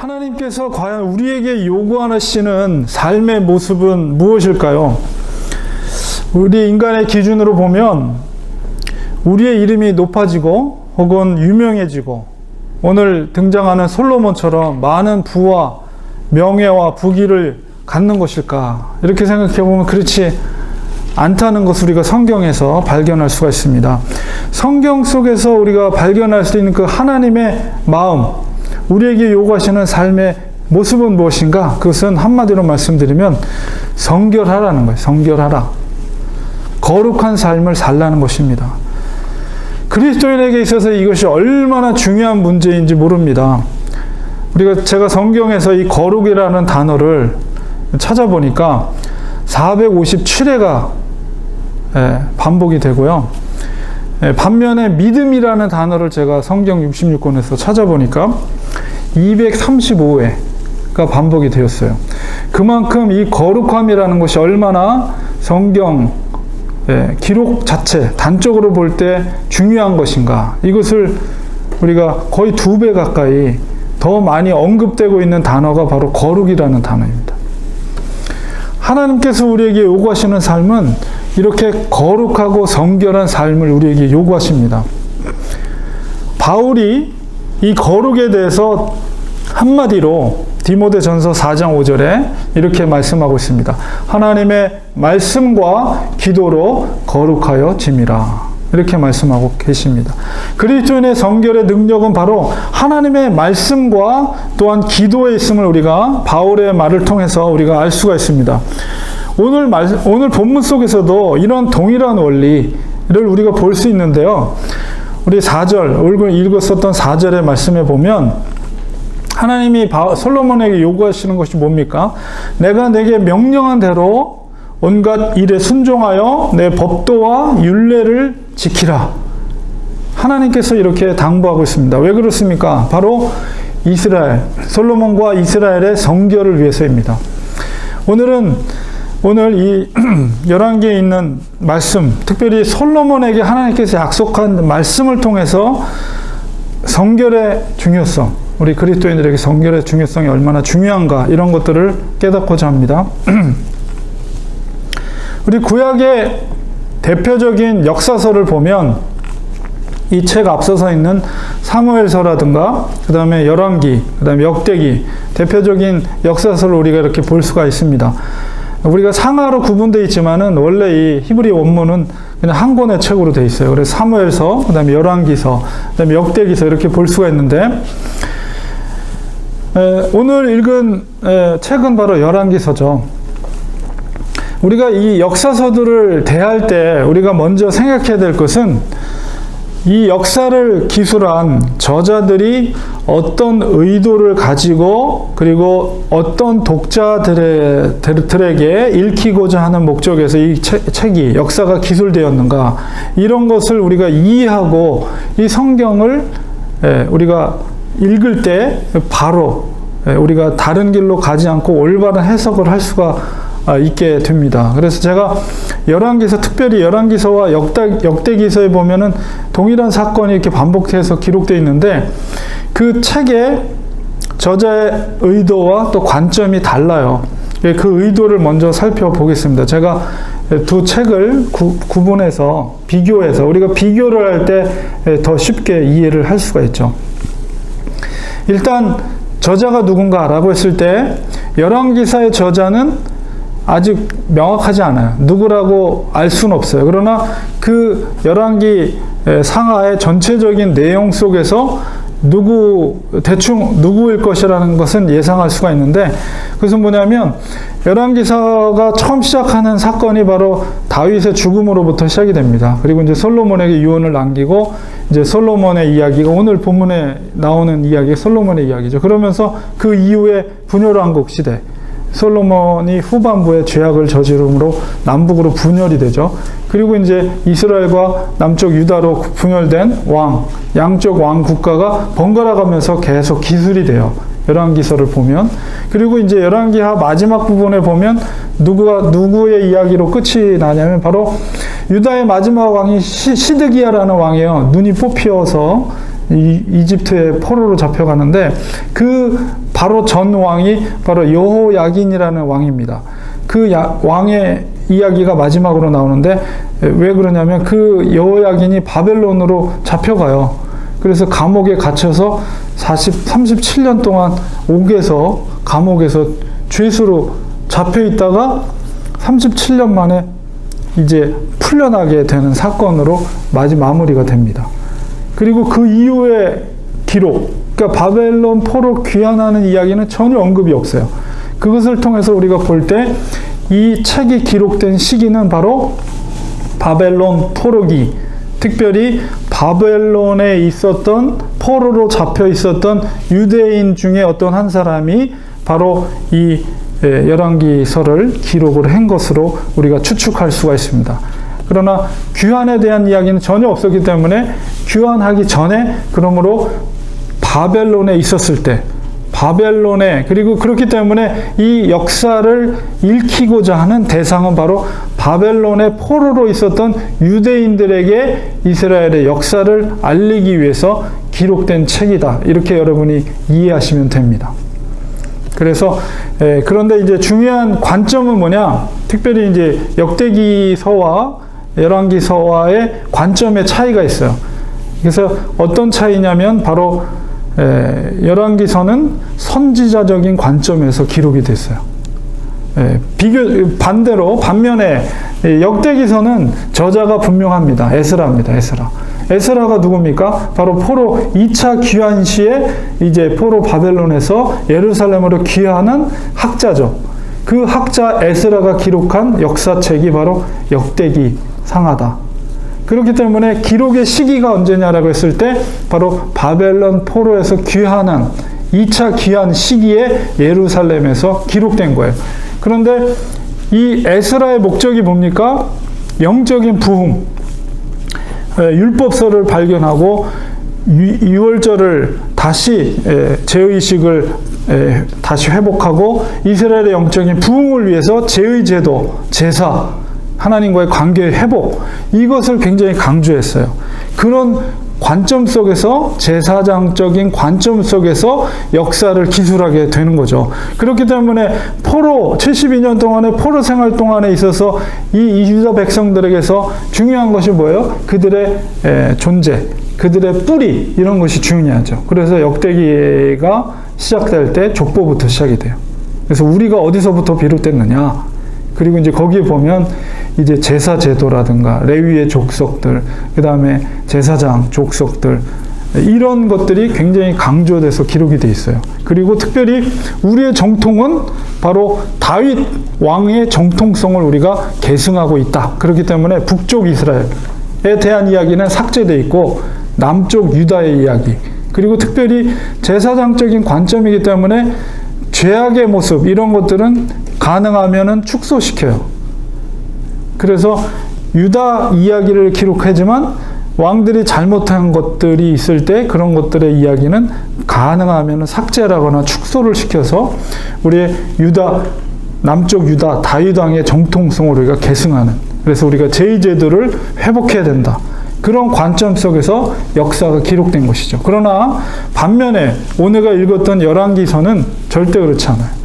하나님께서 과연 우리에게 요구하시는 삶의 모습은 무엇일까요? 우리 인간의 기준으로 보면 우리의 이름이 높아지고 혹은 유명해지고 오늘 등장하는 솔로몬처럼 많은 부와 명예와 부귀를 갖는 것일까? 이렇게 생각해 보면 그렇지 않다는 것을 우리가 성경에서 발견할 수가 있습니다. 성경 속에서 우리가 발견할 수 있는 그 하나님의 마음, 우리에게 요구하시는 삶의 모습은 무엇인가? 그것은 한마디로 말씀드리면 성결하라는 거예요. 성결하라. 거룩한 삶을 살라는 것입니다. 그리스도인에게 있어서 이것이 얼마나 중요한 문제인지 모릅니다. 제가 성경에서 이 거룩이라는 단어를 찾아보니까 457회가 반복이 되고요. 반면에 믿음이라는 단어를 제가 성경 66권에서 찾아보니까 235회가 반복이 되었어요. 그만큼 이 거룩함이라는 것이 얼마나 성경 기록 자체, 단적으로 볼 때 중요한 것인가. 이것을 우리가 거의 2배 가까이 더 많이 언급되고 있는 단어가 바로 거룩이라는 단어입니다. 하나님께서 우리에게 요구하시는 삶은 이렇게 거룩하고 성결한 삶을 우리에게 요구하십니다. 바울이 이 거룩에 대해서 한마디로 디모데전서 4장 5절에 이렇게 말씀하고 있습니다. 하나님의 말씀과 기도로 거룩하여 짐이라. 이렇게 말씀하고 계십니다. 그리스도인의 성결의 능력은 바로 하나님의 말씀과 또한 기도에 있음을 우리가 바울의 말을 통해서 우리가 알 수가 있습니다. 오늘 본문 속에서도 이런 동일한 원리를 우리가 볼 수 있는데요. 우리 4절, 오늘 읽었었던 4절의 말씀에 보면 하나님이 솔로몬에게 요구하시는 것이 뭡니까? 내가 내게 명령한 대로 온갖 일에 순종하여 내 법도와 율례를 지키라. 하나님께서 이렇게 당부하고 있습니다. 왜 그렇습니까? 바로 솔로몬과 이스라엘의 성결을 위해서입니다. 오늘 이 열왕기에 있는 말씀, 특별히 솔로몬에게 하나님께서 약속한 말씀을 통해서 성결의 중요성, 우리 그리스도인들에게 성결의 중요성이 얼마나 중요한가, 이런 것들을 깨닫고자 합니다. 우리 구약의 대표적인 역사서를 보면 이 책 앞서서 있는 사무엘서라든가 그 다음에 열왕기, 그 다음에 역대기, 대표적인 역사서를 우리가 이렇게 볼 수가 있습니다. 우리가 상하로 구분되어 있지만은 원래 이 히브리 원문은 그냥 한 권의 책으로 되어 있어요. 그래서 사무엘서, 그 다음에 열왕기서, 그 다음에 역대기서 이렇게 볼 수가 있는데 오늘 읽은 책은 바로 열왕기서죠. 우리가 이 역사서들을 대할 때 우리가 먼저 생각해야 될 것은 이 역사를 기술한 저자들이 어떤 의도를 가지고 그리고 어떤 독자들에게 읽히고자 하는 목적에서 이 책이 역사가 기술되었는가, 이런 것을 우리가 이해하고 이 성경을 우리가 읽을 때 바로 우리가 다른 길로 가지 않고 올바른 해석을 할 수가 있게 됩니다. 그래서 제가 열왕기서, 특별히 열왕기서와 역대기서에 보면은 동일한 사건이 이렇게 반복해서 기록되어 있는데 그 책의 저자의 의도와 또 관점이 달라요. 그 의도를 먼저 살펴보겠습니다. 제가 두 책을 구분해서 비교해서 우리가 비교를 할 때 더 쉽게 이해를 할 수가 있죠. 일단 저자가 누군가라고 했을 때 열왕기사의 저자는 아직 명확하지 않아요. 누구라고 알 수는 없어요. 그러나 그 열왕기 상하의 전체적인 내용 속에서 대충 누구일 것이라는 것은 예상할 수가 있는데, 그것은 뭐냐면 열왕기사가 처음 시작하는 사건이 바로 다윗의 죽음으로부터 시작이 됩니다. 그리고 이제 솔로몬에게 유언을 남기고 이제 솔로몬의 이야기가, 오늘 본문에 나오는 이야기가 솔로몬의 이야기죠. 그러면서 그 이후에 분열왕국 시대, 솔로몬이 후반부에 죄악을 저지름으로 남북으로 분열이 되죠. 그리고 이제 이스라엘과 남쪽 유다로 분열된 양쪽 왕 국가가 번갈아 가면서 계속 기술이 돼요. 열왕기서를 보면. 그리고 이제 열왕기하 마지막 부분에 보면 누구의 이야기로 끝이 나냐면 바로 유다의 마지막 왕이 시드기야라는 왕이에요. 눈이 뽑혀서 이집트의 포로로 잡혀가는데 그 바로 전 왕이 바로 여호야긴이라는 왕입니다. 그 왕의 이야기가 마지막으로 나오는데 왜 그러냐면 그 여호야긴이 바벨론으로 잡혀가요. 그래서 감옥에 갇혀서 37년 동안 옥에서 감옥에서 죄수로 잡혀 있다가 37년 만에 이제 풀려나게 되는 사건으로 마무리가 됩니다. 그리고 그 이후의 기록, 그러니까 바벨론 포로 귀환하는 이야기는 전혀 언급이 없어요. 그것을 통해서 우리가 볼 때 이 책이 기록된 시기는 바로 바벨론 포로기, 특별히 바벨론에 있었던 포로로 잡혀 있었던 유대인 중에 어떤 한 사람이 바로 이 열왕기서를 기록을 한 것으로 우리가 추측할 수가 있습니다. 그러나 귀환에 대한 이야기는 전혀 없었기 때문에 귀환하기 전에, 그러므로 바벨론에 있었을 때, 바벨론에, 그리고 그렇기 때문에 이 역사를 읽히고자 하는 대상은 바로 바벨론의 포로로 있었던 유대인들에게 이스라엘의 역사를 알리기 위해서 기록된 책이다. 이렇게 여러분이 이해하시면 됩니다. 그래서 그런데 이제 중요한 관점은 뭐냐? 특별히 이제 역대기서와 열왕기서와의 관점의 차이가 있어요. 그래서 어떤 차이냐면 바로 열왕기서는 선지자적인 관점에서 기록이 됐어요. 반면에 역대기서는 저자가 분명합니다. 에스라입니다. 에스라가 누굽니까? 바로 포로 2차 귀환 시에 이제 포로 바벨론에서 예루살렘으로 귀환한 학자죠. 그 학자 에스라가 기록한 역사책이 바로 역대기 상하다. 그렇기 때문에 기록의 시기가 언제냐라고 했을 때 바로 바벨론 포로에서 귀환한 2차 귀환 시기에 예루살렘에서 기록된 거예요. 그런데 이 에스라의 목적이 뭡니까? 영적인 부흥, 율법서를 발견하고 유월절을 다시 제의식을 다시 회복하고 이스라엘의 영적인 부흥을 위해서 제의제도, 제사, 하나님과의 관계의 회복, 이것을 굉장히 강조했어요. 그런 관점 속에서, 제사장적인 관점 속에서 역사를 기술하게 되는 거죠. 그렇기 때문에 72년 동안의 포로 생활 동안에 있어서 이 유다 백성들에게서 중요한 것이 뭐예요? 그들의 존재, 그들의 뿌리, 이런 것이 중요하죠. 그래서 역대기가 시작될 때 족보부터 시작이 돼요. 그래서 우리가 어디서부터 비롯됐느냐? 그리고 이제 거기에 보면 이제 제사 제도라든가 레위의 족속들, 그 다음에 제사장 족속들, 이런 것들이 굉장히 강조돼서 기록이 돼 있어요. 그리고 특별히 우리의 정통은 바로 다윗 왕의 정통성을 우리가 계승하고 있다. 그렇기 때문에 북쪽 이스라엘에 대한 이야기는 삭제돼 있고 남쪽 유다의 이야기, 그리고 특별히 제사장적인 관점이기 때문에 죄악의 모습, 이런 것들은 가능하면은 축소시켜요. 그래서 유다 이야기를 기록하지만 왕들이 잘못한 것들이 있을 때 그런 것들의 이야기는 가능하면은 삭제라거나 축소를 시켜서 우리의 남쪽 유다, 다윗 왕의 정통성을 우리가 계승하는, 그래서 우리가 제의제도를 회복해야 된다. 그런 관점 속에서 역사가 기록된 것이죠. 그러나 반면에 오늘가 읽었던 열왕기서는 절대 그렇지 않아요.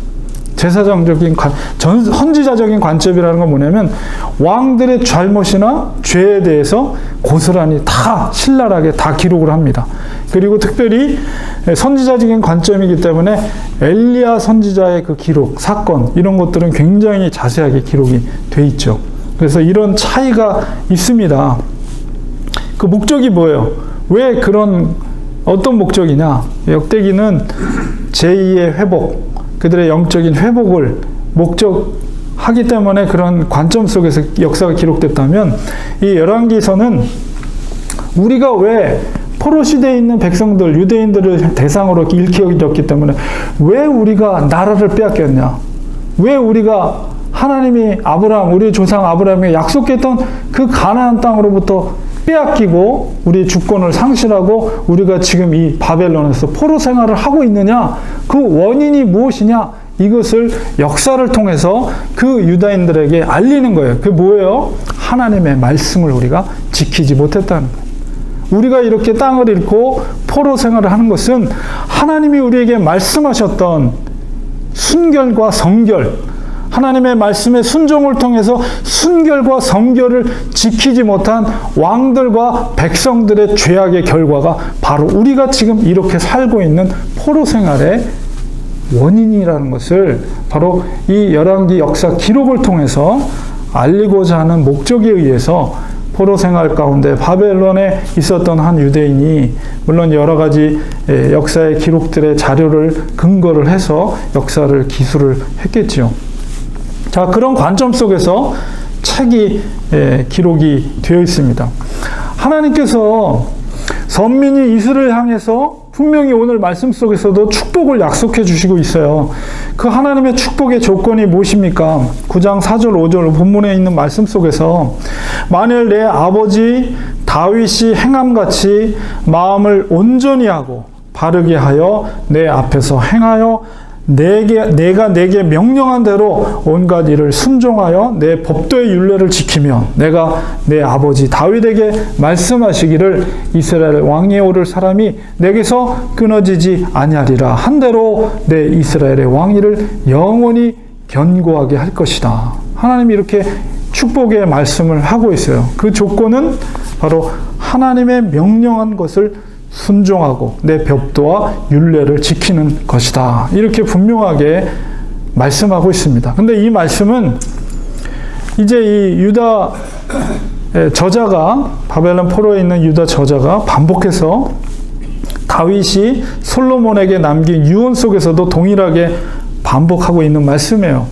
제사장적인 선지자적인 관점이라는 건 뭐냐면 왕들의 잘못이나 죄에 대해서 고스란히 다 신랄하게 다 기록을 합니다. 그리고 특별히 선지자적인 관점이기 때문에 엘리야 선지자의 그 기록, 사건, 이런 것들은 굉장히 자세하게 기록이 돼 있죠. 그래서 이런 차이가 있습니다. 그 목적이 뭐예요? 왜 어떤 목적이냐? 역대기는 제2의 회복, 그들의 영적인 회복을 목적하기 때문에 그런 관점 속에서 역사가 기록됐다면, 이 열왕기서는 우리가 왜 포로 시대에 있는 백성들, 유대인들을 대상으로 일컬었기 때문에 왜 우리가 나라를 빼앗겼냐? 왜 우리가 하나님이 우리 조상 아브라함에게 약속했던 그 가나안 땅으로부터 빼앗기고 우리의 주권을 상실하고 우리가 지금 이 바벨론에서 포로 생활을 하고 있느냐? 그 원인이 무엇이냐? 이것을 역사를 통해서 그 유다인들에게 알리는 거예요. 그게 뭐예요? 하나님의 말씀을 우리가 지키지 못했다는 거예요. 우리가 이렇게 땅을 잃고 포로 생활을 하는 것은 하나님이 우리에게 말씀하셨던 순결과 성결, 하나님의 말씀의 순종을 통해서 순결과 성결을 지키지 못한 왕들과 백성들의 죄악의 결과가 바로 우리가 지금 이렇게 살고 있는 포로 생활의 원인이라는 것을 바로 이 열왕기 역사 기록을 통해서 알리고자 하는 목적에 의해서 포로 생활 가운데 바벨론에 있었던 한 유대인이 물론 여러 가지 역사의 기록들의 자료를 근거를 해서 역사를 기술을 했겠지요. 자, 그런 관점 속에서 책이 기록이 되어 있습니다. 하나님께서 선민이 이스라엘 향해서 분명히 오늘 말씀 속에서도 축복을 약속해 주시고 있어요. 그 하나님의 축복의 조건이 무엇입니까? 9장 4절 5절 본문에 있는 말씀 속에서 만일 내 아버지 다윗이 행함같이 마음을 온전히 하고 바르게 하여 내 앞에서 행하여 내가 내게 명령한 대로 온갖 일을 순종하여 내 법도의 율례를 지키면 내가 내 아버지 다윗에게 말씀하시기를 이스라엘 왕위에 오를 사람이 내게서 끊어지지 아니하리라 한대로 내 이스라엘의 왕위를 영원히 견고하게 할 것이다. 하나님이 이렇게 축복의 말씀을 하고 있어요. 그 조건은 바로 하나님의 명령한 것을 순종하고 내 법도와 율례를 지키는 것이다. 이렇게 분명하게 말씀하고 있습니다. 근데 이 말씀은 이제 이 유다 저자가 바벨론 포로에 있는 유다 저자가 반복해서 다윗이 솔로몬에게 남긴 유언 속에서도 동일하게 반복하고 있는 말씀이에요.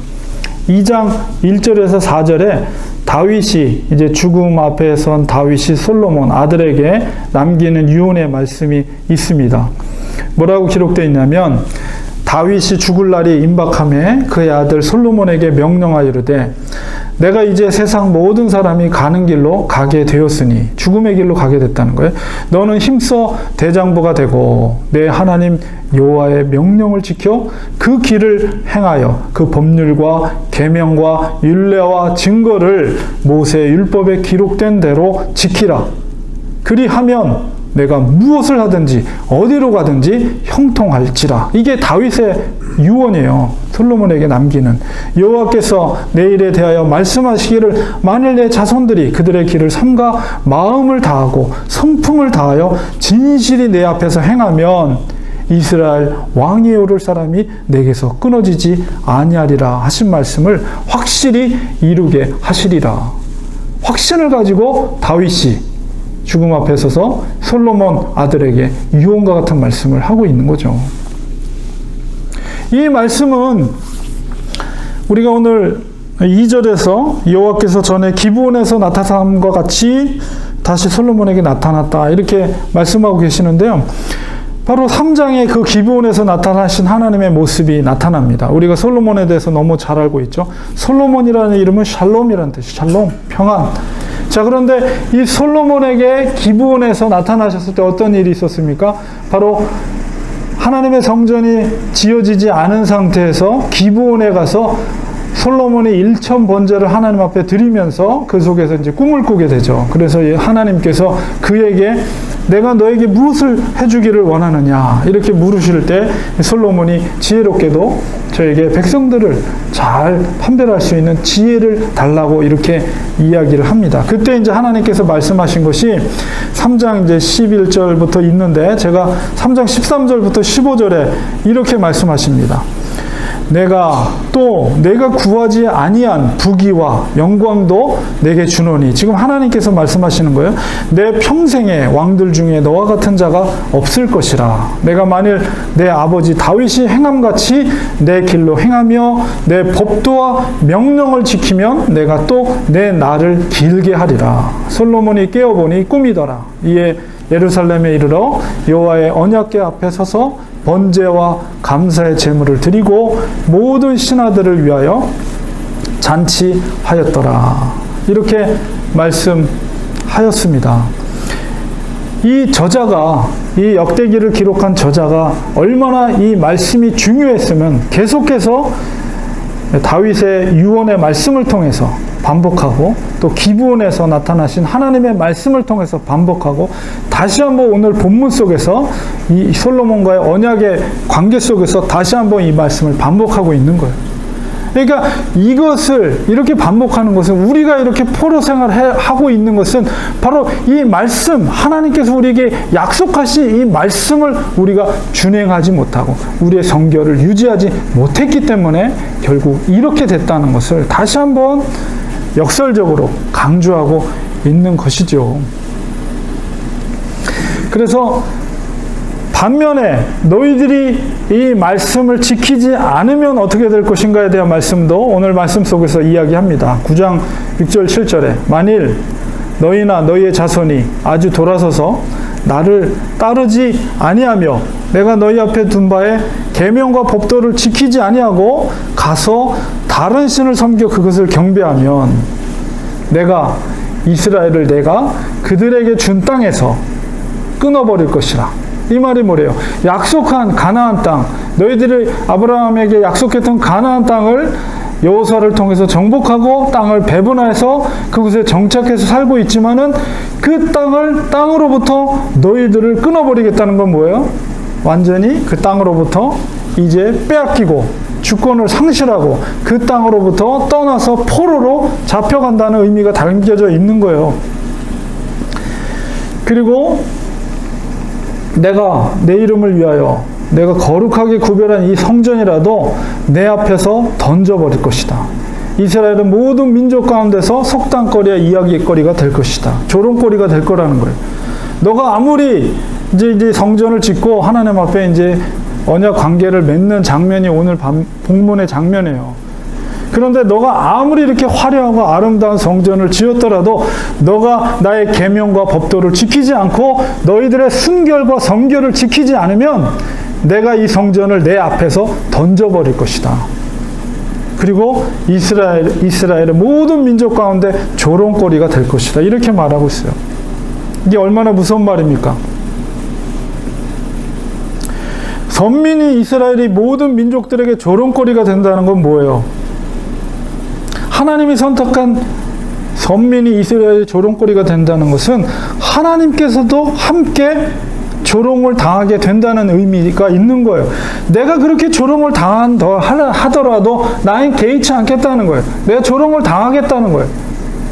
2장 1절에서 4절에 다윗이 이제 죽음 앞에 선 다윗이 솔로몬 아들에게 남기는 유언의 말씀이 있습니다. 뭐라고 기록되어 있냐면 다윗이 죽을 날이 임박하매 그의 아들 솔로몬에게 명령하여 이르되 내가 이제 세상 모든 사람이 가는 길로 가게 되었으니 죽음의 길로 가게 됐다는 거예요. 너는 힘써 대장부가 되고 내 하나님 여호와의 명령을 지켜 그 길을 행하여 그 법률과 계명과 율례와 증거를 모세의 율법에 기록된 대로 지키라. 그리하면 내가 무엇을 하든지 어디로 가든지 형통할지라. 이게 다윗의 유언이에요. 솔로몬에게 남기는. 여호와께서 내 일에 대하여 말씀하시기를 만일 내 자손들이 그들의 길을 삼가 마음을 다하고 성품을 다하여 진실이 내 앞에서 행하면 이스라엘 왕위에 오를 사람이 내게서 끊어지지 아니하리라 하신 말씀을 확실히 이루게 하시리라. 확신을 가지고 다윗이 죽음 앞에 서서 솔로몬 아들에게 유언과 같은 말씀을 하고 있는 거죠. 이 말씀은 우리가 오늘 2절에서 여호와께서 전에 기브온에서 나타남과 같이 다시 솔로몬에게 나타났다 이렇게 말씀하고 계시는데요. 바로 3장에 그 기브온에서 나타나신 하나님의 모습이 나타납니다. 우리가 솔로몬에 대해서 너무 잘 알고 있죠. 솔로몬이라는 이름은 샬롬이라는 뜻이에요. 샬롬, 평안. 자, 그런데 이 솔로몬에게 기브온에서 나타나셨을 때 어떤 일이 있었습니까? 바로 하나님의 성전이 지어지지 않은 상태에서 기브온에 가서 솔로몬이 일천 번제를 하나님 앞에 드리면서 그 속에서 이제 꿈을 꾸게 되죠. 그래서 하나님께서 그에게 내가 너에게 무엇을 해주기를 원하느냐 이렇게 물으실 때 솔로몬이 지혜롭게도 저에게 백성들을 잘 판별할 수 있는 지혜를 달라고 이렇게 이야기를 합니다. 그때 이제 하나님께서 말씀하신 것이 3장 이제 11절부터 있는데 제가 3장 13절부터 15절에 이렇게 말씀하십니다. 내가 구하지 아니한 부귀와 영광도 내게 주노니 지금 하나님께서 말씀하시는 거예요. 내 평생에 왕들 중에 너와 같은 자가 없을 것이라. 내가 만일 내 아버지 다윗이 행함같이 내 길로 행하며 내 법도와 명령을 지키면 내가 또 내 날을 길게 하리라. 솔로몬이 깨어보니 꿈이더라. 이에 예루살렘에 이르러 여호와의 언약궤 앞에 서서 번제와 감사의 제물을 드리고 모든 신하들을 위하여 잔치하였더라. 이렇게 말씀하였습니다. 이 저자가, 이 역대기를 기록한 저자가 얼마나 이 말씀이 중요했으면 계속해서 다윗의 유언의 말씀을 통해서 반복하고 또 기브온에서 나타나신 하나님의 말씀을 통해서 반복하고 다시 한번 오늘 본문 속에서 이 솔로몬과의 언약의 관계 속에서 다시 한번 이 말씀을 반복하고 있는 거예요. 그러니까 이것을 이렇게 반복하는 것은 우리가 이렇게 포로 생활하고 있는 것은 바로 이 말씀, 하나님께서 우리에게 약속하신 이 말씀을 우리가 준행하지 못하고 우리의 성결을 유지하지 못했기 때문에 결국 이렇게 됐다는 것을 다시 한번 역설적으로 강조하고 있는 것이죠. 그래서 반면에 너희들이 이 말씀을 지키지 않으면 어떻게 될 것인가에 대한 말씀도 오늘 말씀 속에서 이야기합니다. 9장 6절 7절에 만일 너희나 너희의 자손이 아주 돌아서서 나를 따르지 아니하며 내가 너희 앞에 둔 바에 계명과 법도를 지키지 아니하고 가서 다른 신을 섬겨 그것을 경배하면 내가 이스라엘을 내가 그들에게 준 땅에서 끊어버릴 것이라. 이 말이 뭐래요? 약속한 가나안 땅, 너희들이 아브라함에게 약속했던 가나안 땅을 여호수아를 통해서 정복하고 땅을 배분해서 그곳에 정착해서 살고 있지만은 그 땅으로부터 너희들을 끊어버리겠다는 건 뭐예요? 완전히 그 땅으로부터 이제 빼앗기고 주권을 상실하고 그 땅으로부터 떠나서 포로로 잡혀간다는 의미가 담겨져 있는 거예요. 그리고 내가 내 이름을 위하여 내가 거룩하게 구별한 이 성전이라도 내 앞에서 던져버릴 것이다. 이스라엘은 모든 민족 가운데서 속담거리와 이야기거리가 될 것이다. 조롱거리가 될 거라는 거예요. 너가 아무리 이제 성전을 짓고 하나님 앞에 이제 언약 관계를 맺는 장면이 오늘 본문의 장면이에요. 그런데 너가 아무리 이렇게 화려하고 아름다운 성전을 지었더라도 너가 나의 계명과 법도를 지키지 않고 너희들의 순결과 성결을 지키지 않으면 내가 이 성전을 내 앞에서 던져버릴 것이다. 그리고 이스라엘의 모든 민족 가운데 조롱거리가 될 것이다. 이렇게 말하고 있어요. 이게 얼마나 무서운 말입니까? 선민이 이스라엘이 모든 민족들에게 조롱거리가 된다는 건 뭐예요? 하나님이 선택한 선민이 이스라엘의 조롱거리가 된다는 것은 하나님께서도 함께 조롱을 당하게 된다는 의미가 있는 거예요. 내가 그렇게 조롱을 하더라도 나는 개의치 않겠다는 거예요. 내가 조롱을 당하겠다는 거예요.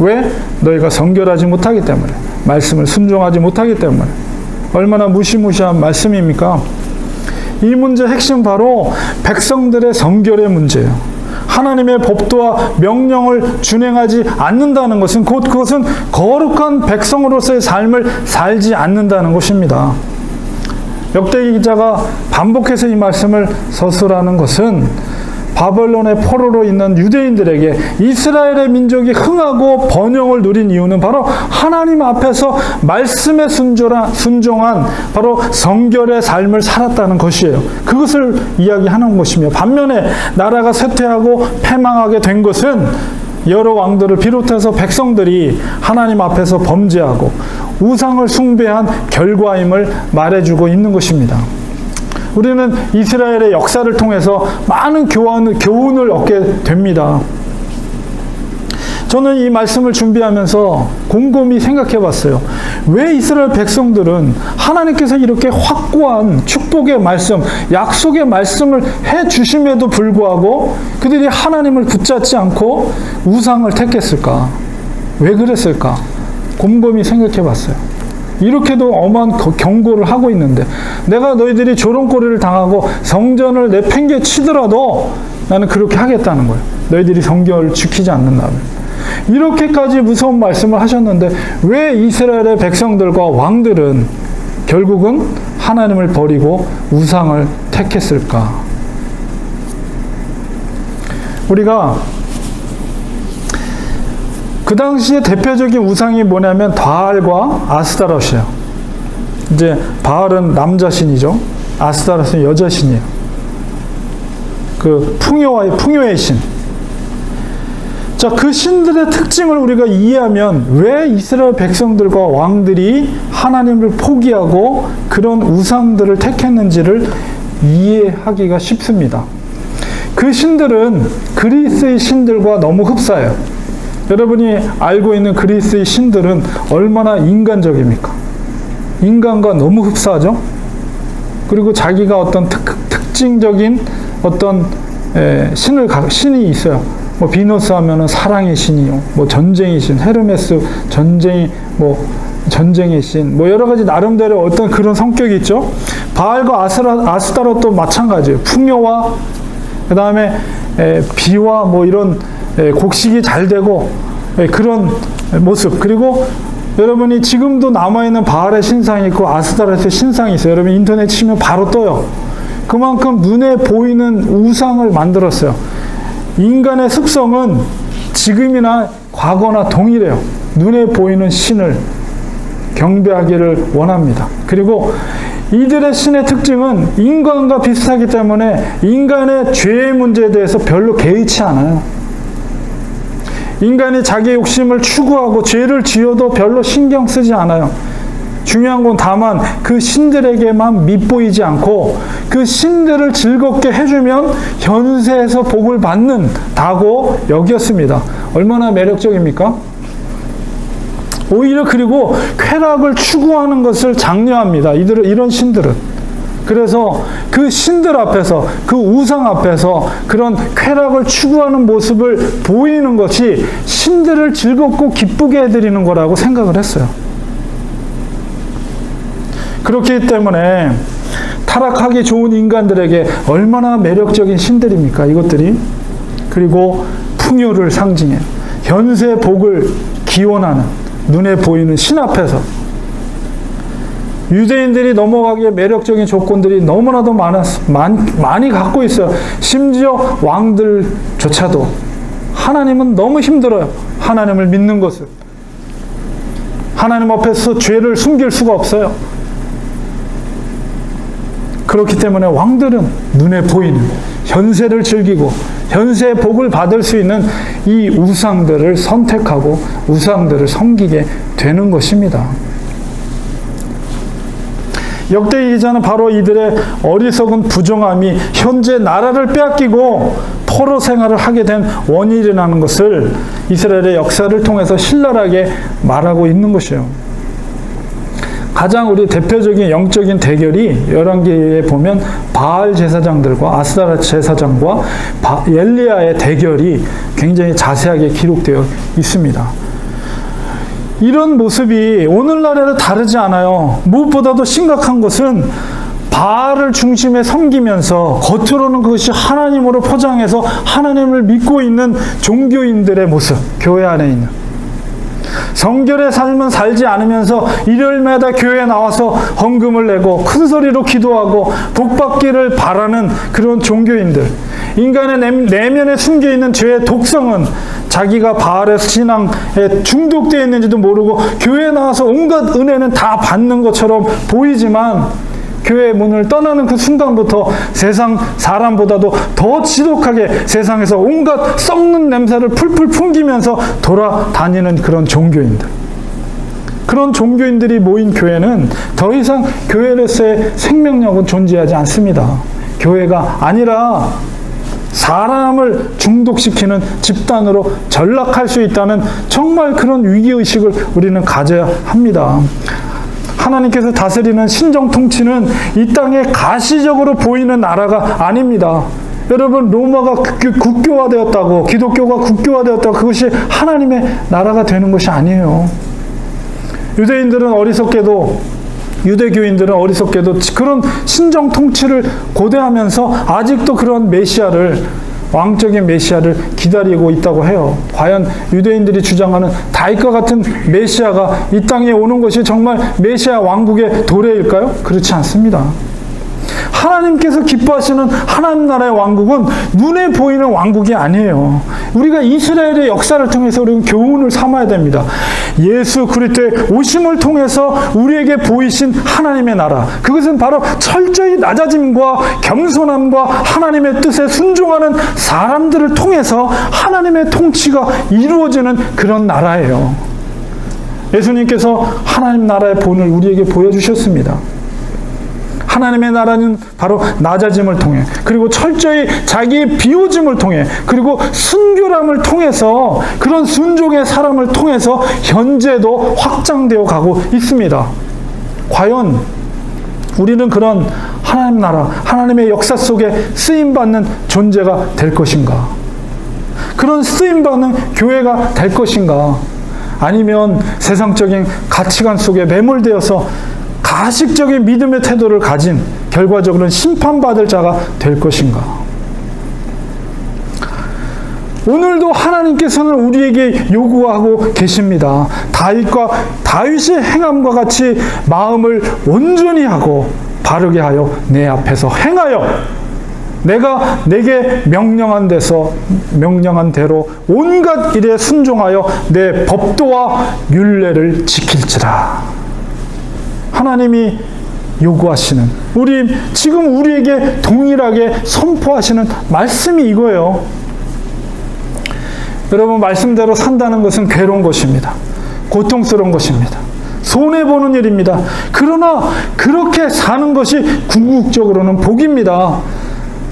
왜? 너희가 성결하지 못하기 때문에, 말씀을 순종하지 못하기 때문에. 얼마나 무시무시한 말씀입니까? 이 문제 핵심 바로 백성들의 성결의 문제예요. 하나님의 법도와 명령을 준행하지 않는다는 것은 곧 그것은 거룩한 백성으로서의 삶을 살지 않는다는 것입니다. 역대기 기자가 반복해서 이 말씀을 서술하는 것은 바벨론의 포로로 있는 유대인들에게 이스라엘의 민족이 흥하고 번영을 누린 이유는 바로 하나님 앞에서 말씀에 순종한 바로 성결의 삶을 살았다는 것이에요. 그것을 이야기하는 것이며 반면에 나라가 쇠퇴하고 패망하게 된 것은 여러 왕들을 비롯해서 백성들이 하나님 앞에서 범죄하고 우상을 숭배한 결과임을 말해주고 있는 것입니다. 우리는 이스라엘의 역사를 통해서 많은 교훈을 얻게 됩니다. 저는 이 말씀을 준비하면서 곰곰이 생각해 봤어요. 왜 이스라엘 백성들은 하나님께서 이렇게 확고한 축복의 말씀, 약속의 말씀을 해 주심에도 불구하고 그들이 하나님을 붙잡지 않고 우상을 택했을까? 왜 그랬을까? 곰곰이 생각해 봤어요. 이렇게도 엄한 경고를 하고 있는데 내가 너희들이 조롱거리를 당하고 성전을 내팽개치더라도 나는 그렇게 하겠다는 거예요. 너희들이 성결을 지키지 않는다면. 이렇게까지 무서운 말씀을 하셨는데 왜 이스라엘의 백성들과 왕들은 결국은 하나님을 버리고 우상을 택했을까? 우리가 그 당시에 대표적인 우상이 뭐냐면 바알과 아스타롯이에요. 이제 바알은 남자신이죠. 아스타롯은 여자신이에요. 그 풍요의 신. 자, 그 신들의 특징을 우리가 이해하면 왜 이스라엘 백성들과 왕들이 하나님을 포기하고 그런 우상들을 택했는지를 이해하기가 쉽습니다. 그 신들은 그리스의 신들과 너무 흡사해요. 여러분이 알고 있는 그리스의 신들은 얼마나 인간적입니까? 인간과 너무 흡사하죠? 그리고 자기가 어떤 특징적인 어떤 신이 있어요. 뭐 비너스 하면은 사랑의 신이요, 뭐 전쟁의 신, 헤르메스 전쟁의 신, 뭐 여러 가지 나름대로 어떤 그런 성격이 있죠. 바알과 아스타롯도 마찬가지예요. 풍요와 그 다음에 비와 뭐 이런 곡식이 잘 되고 그런 모습. 그리고 여러분이 지금도 남아있는 바알의 신상이 있고 아스타롯의 신상이 있어요. 여러분 인터넷 치면 바로 떠요. 그만큼 눈에 보이는 우상을 만들었어요. 인간의 습성은 지금이나 과거나 동일해요. 눈에 보이는 신을 경배하기를 원합니다. 그리고 이들의 신의 특징은 인간과 비슷하기 때문에 인간의 죄의 문제에 대해서 별로 개의치 않아요. 인간이 자기의 욕심을 추구하고 죄를 지어도 별로 신경 쓰지 않아요. 중요한 건 다만 그 신들에게만 밉보이지 않고 그 신들을 즐겁게 해주면 현세에서 복을 받는다고 여겼습니다. 얼마나 매력적입니까? 오히려 그리고 쾌락을 추구하는 것을 장려합니다. 이런 신들은. 그래서 그 신들 앞에서, 그 우상 앞에서 그런 쾌락을 추구하는 모습을 보이는 것이 신들을 즐겁고 기쁘게 해드리는 거라고 생각을 했어요. 그렇기 때문에 타락하기 좋은 인간들에게 얼마나 매력적인 신들입니까? 이것들이. 그리고 풍요를 상징해요. 현세 복을 기원하는 눈에 보이는 신 앞에서 유대인들이 넘어가기에 매력적인 조건들이 너무나도 많이 갖고 있어요. 심지어 왕들조차도 하나님은 너무 힘들어요. 하나님을 믿는 것을. 하나님 앞에서 죄를 숨길 수가 없어요. 그렇기 때문에 왕들은 눈에 보이는 현세를 즐기고 현세의 복을 받을 수 있는 이 우상들을 선택하고 우상들을 섬기게 되는 것입니다. 역대 기자는 바로 이들의 어리석은 부정함이 현재 나라를 빼앗기고 포로 생활을 하게 된 원인이라는 것을 이스라엘의 역사를 통해서 신랄하게 말하고 있는 것이에요. 가장 우리 대표적인 영적인 대결이 열왕기에 보면 바알 제사장들과 아스타라 제사장과 엘리야의 대결이 굉장히 자세하게 기록되어 있습니다. 이런 모습이 오늘날에도 다르지 않아요. 무엇보다도 심각한 것은 바알을 중심에 섬기면서 겉으로는 그것이 하나님으로 포장해서 하나님을 믿고 있는 종교인들의 모습, 교회 안에 있는. 성결의 삶은 살지 않으면서 일요일마다 교회에 나와서 헌금을 내고 큰 소리로 기도하고 복받기를 바라는 그런 종교인들. 인간의 내면에 숨겨있는 죄의 독성은 자기가 바알의 신앙에 중독되어 있는지도 모르고 교회에 나와서 온갖 은혜는 다 받는 것처럼 보이지만 교회의 문을 떠나는 그 순간부터 세상 사람보다도 더 지독하게 세상에서 온갖 썩는 냄새를 풀풀 풍기면서 돌아다니는 그런 종교인들. 그런 종교인들이 모인 교회는 더 이상 교회로서의 생명력은 존재하지 않습니다. 교회가 아니라 사람을 중독시키는 집단으로 전락할 수 있다는 정말 그런 위기의식을 우리는 가져야 합니다. 하나님께서 다스리는 신정 통치는 이 땅에 가시적으로 보이는 나라가 아닙니다. 여러분, 로마가 국교화되었다고, 기독교가 국교화되었다고 그것이 하나님의 나라가 되는 것이 아니에요. 유대교인들은 어리석게도 그런 신정 통치를 고대하면서 아직도 그런 왕적인 메시아를 기다리고 있다고 해요. 과연 유대인들이 주장하는 다윗과 같은 메시아가 이 땅에 오는 것이 정말 메시아 왕국의 도래일까요? 그렇지 않습니다. 하나님께서 기뻐하시는 하나님 나라의 왕국은 눈에 보이는 왕국이 아니에요. 우리가 이스라엘의 역사를 통해서 우리는 교훈을 삼아야 됩니다. 예수 그리스도의 오심을 통해서 우리에게 보이신 하나님의 나라, 그것은 바로 철저히 낮아짐과 겸손함과 하나님의 뜻에 순종하는 사람들을 통해서 하나님의 통치가 이루어지는 그런 나라예요. 예수님께서 하나님 나라의 본을 우리에게 보여주셨습니다. 하나님의 나라는 바로 낮아짐을 통해, 그리고 철저히 자기의 비워짐을 통해, 그리고 순교람을 통해서, 그런 순종의 사람을 통해서 현재도 확장되어 가고 있습니다. 과연 우리는 그런 하나님 나라, 하나님의 역사 속에 쓰임받는 존재가 될 것인가? 그런 쓰임받는 교회가 될 것인가? 아니면 세상적인 가치관 속에 매몰되어서 가식적인 믿음의 태도를 가진 결과적으로는 심판받을 자가 될 것인가? 오늘도 하나님께서는 우리에게 요구하고 계십니다. 다윗의 행함과 같이 마음을 온전히 하고 바르게 하여 내 앞에서 행하여 내가 내게 명령한 대로 온갖 일에 순종하여 내 법도와 율례를 지킬지라. 하나님이 요구하시는, 지금 우리에게 동일하게 선포하시는 말씀이 이거예요. 여러분, 말씀대로 산다는 것은 괴로운 것입니다. 고통스러운 것입니다. 손해보는 일입니다. 그러나 그렇게 사는 것이 궁극적으로는 복입니다.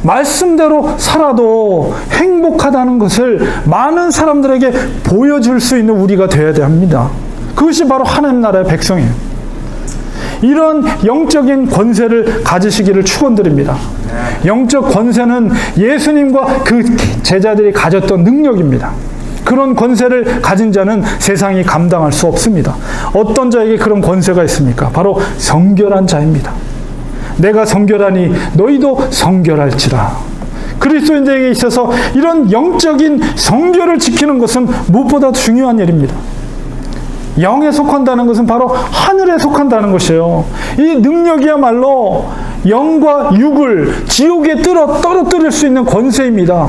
말씀대로 살아도 행복하다는 것을 많은 사람들에게 보여줄 수 있는 우리가 되어야 합니다. 그것이 바로 하나님 나라의 백성이에요. 이런 영적인 권세를 가지시기를 축원드립니다. 영적 권세는 예수님과 그 제자들이 가졌던 능력입니다. 그런 권세를 가진 자는 세상이 감당할 수 없습니다. 어떤 자에게 그런 권세가 있습니까? 바로 성결한 자입니다. 내가 성결하니 너희도 성결할지라. 그리스도인들에게 있어서 이런 영적인 성결을 지키는 것은 무엇보다 중요한 일입니다. 영에 속한다는 것은 바로 하늘에 속한다는 것이에요. 이 능력이야말로 영과 육을 지옥에 떨어뜨릴 수 있는 권세입니다.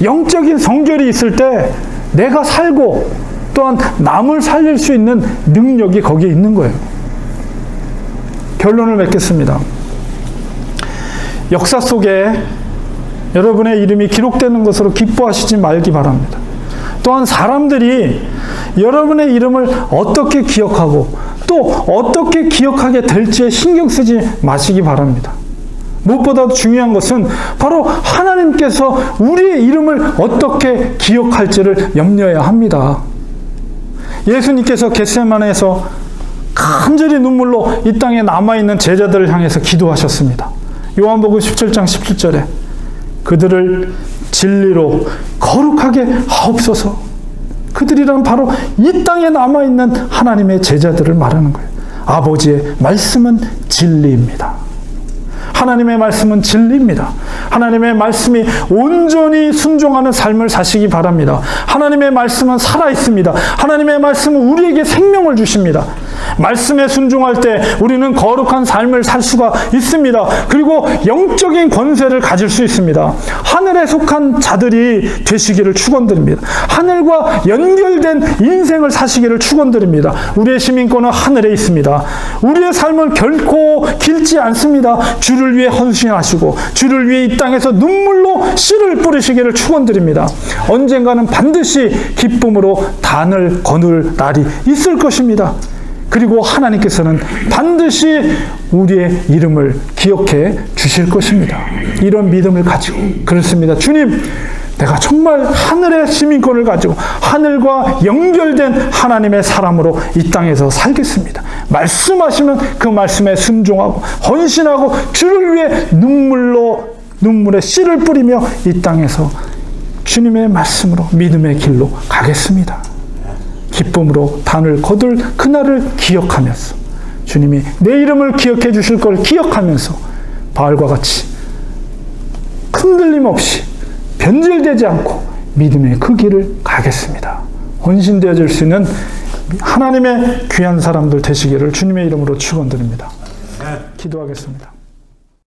영적인 성결이 있을 때 내가 살고 또한 남을 살릴 수 있는 능력이 거기에 있는 거예요. 결론을 맺겠습니다. 역사 속에 여러분의 이름이 기록되는 것으로 기뻐하시지 말기 바랍니다. 또한 사람들이 여러분의 이름을 어떻게 기억하고 또 어떻게 기억하게 될지에 신경 쓰지 마시기 바랍니다. 무엇보다도 중요한 것은 바로 하나님께서 우리의 이름을 어떻게 기억할지를 염려해야 합니다. 예수님께서 겟세마네에서 간절히 눈물로 이 땅에 남아있는 제자들을 향해서 기도하셨습니다. 요한복음 17장 17절에 그들을 진리로 거룩하게 하옵소서. 그들이란 바로 이 땅에 남아있는 하나님의 제자들을 말하는 거예요. 아버지의 말씀은 진리입니다. 하나님의 말씀은 진리입니다. 하나님의 말씀이 온전히 순종하는 삶을 사시기 바랍니다. 하나님의 말씀은 살아있습니다. 하나님의 말씀은 우리에게 생명을 주십니다. 말씀에 순종할 때 우리는 거룩한 삶을 살 수가 있습니다. 그리고 영적인 권세를 가질 수 있습니다. 하늘에 속한 자들이 되시기를 축원드립니다. 하늘과 연결된 인생을 사시기를 축원드립니다. 우리의 시민권은 하늘에 있습니다. 우리의 삶은 결코 길지 않습니다. 주를 위해 헌신하시고 주를 위해 이 땅에서 눈물로 씨를 뿌리시기를 축원드립니다. 언젠가는 반드시 기쁨으로 단을 거둘 날이 있을 것입니다. 그리고 하나님께서는 반드시 우리의 이름을 기억해 주실 것입니다. 이런 믿음을 가지고 그렇습니다. 주님, 내가 정말 하늘의 시민권을 가지고 하늘과 연결된 하나님의 사람으로 이 땅에서 살겠습니다. 말씀하시면 그 말씀에 순종하고 헌신하고 주를 위해 눈물에 씨를 뿌리며 이 땅에서 주님의 말씀으로 믿음의 길로 가겠습니다. 기쁨으로 단을 거둘 그날을 기억하면서 주님이 내 이름을 기억해 주실 걸 기억하면서 바알과 같이 흔들림 없이 변질되지 않고 믿음의 그 길을 가겠습니다. 헌신되어질 수 있는 하나님의 귀한 사람들 되시기를 주님의 이름으로 축원드립니다. 기도하겠습니다.